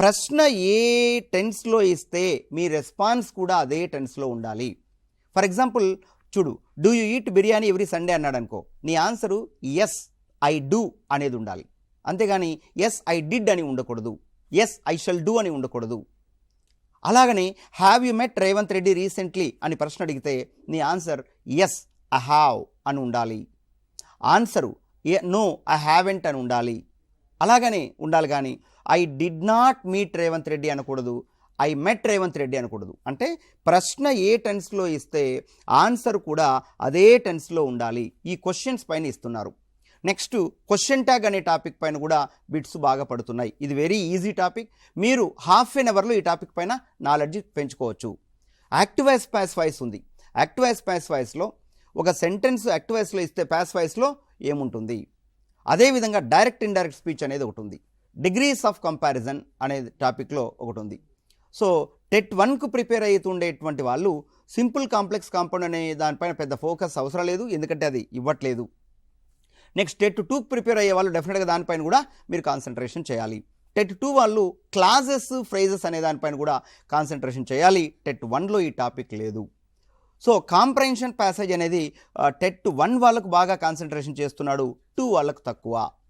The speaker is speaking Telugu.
ప్రశ్న ఏ టెన్స్లో ఇస్తే మీ రెస్పాన్స్ కూడా అదే టెన్స్లో ఉండాలి. ఫర్ ఎగ్జాంపుల్ చూడు, do you eat biryani every Sunday అన్నాడు అనుకో, నీ ఆన్సరు ఎస్ ఐ డూ అనేది ఉండాలి. అంతేగాని ఎస్ ఐ డిడ్ అని ఉండకూడదు, ఎస్ ఐ షల్ డూ అని ఉండకూడదు. అలాగని have you met Revanth Reddy recently అని ప్రశ్న అడిగితే నీ ఆన్సర్ ఎస్ ఐ హ్యావ్ అని ఉండాలి. ఆన్సరు నో ఐ హ్యావెంట్ అని ఉండాలి. అలాగనే ఉండాలి. కానీ I did not meet Revanth Reddy అనకూడదు, ఐ మెట్ రేవంత్ రెడ్డి అనకూడదు. అంటే ప్రశ్న ఏ టెన్స్లో ఇస్తే ఆన్సర్ కూడా అదే టెన్స్లో ఉండాలి. ఈ క్వశ్చన్స్ పైన ఇస్తున్నారు. నెక్స్ట్ క్వశ్చన్ ట్యాగ్ అనే టాపిక్ పైన కూడా బిట్స్ బాగా పడుతున్నాయి. ఇది వెరీ ఈజీ టాపిక్. మీరు హాఫ్ ఎన్ అవర్లో ఈ టాపిక్ పైన నాలెడ్జ్ పెంచుకోవచ్చు. యాక్టివ్ వాయిస్ ప్యాస్ వాయిస్ ఉంది. యాక్టివ్ వాయిస్ ప్యాస్ వాయిస్లో ఒక సెంటెన్స్ యాక్టివ్ వాయిస్లో ఇస్తే ప్యాస్ వాయిస్లో ఏముంటుంది, అదేవిధంగా డైరెక్ట్ ఇండైరెక్ట్ స్పీచ్ అనేది ఒకటి ఉంది. డిగ్రీస్ ఆఫ్ కంపారిజన్ అనే టాపిక్లో ఒకటి ఉంది. సో టెట్ 1కు ప్రిపేర్ అవుతుండేటువంటి వాళ్ళు సింపుల్ కాంప్లెక్స్ కాంపౌండ్ అనే దానిపైన పెద్ద ఫోకస్ అవసరం లేదు, ఎందుకంటే అది ఇవ్వట్లేదు. నెక్స్ట్ టెట్ 2కు ప్రిపేర్ అయ్యే వాళ్ళు డెఫినెట్గా దానిపైన కూడా మీరు కాన్సన్ట్రేషన్ చేయాలి. టెట్ 2 వాళ్ళు క్లాజెస్ ఫ్రేజెస్ అనే దానిపైన కూడా కాన్సన్ట్రేషన్ చేయాలి. టెట్ 1లో ఈ టాపిక్ లేదు. సో కాంప్రహెన్షన్ ప్యాసేజ్ అనేది టెట్ 1 వాళ్ళకు బాగా కాన్సన్ట్రేషన్ చేస్తున్నాడు, 2 వాళ్ళకు తక్కువ.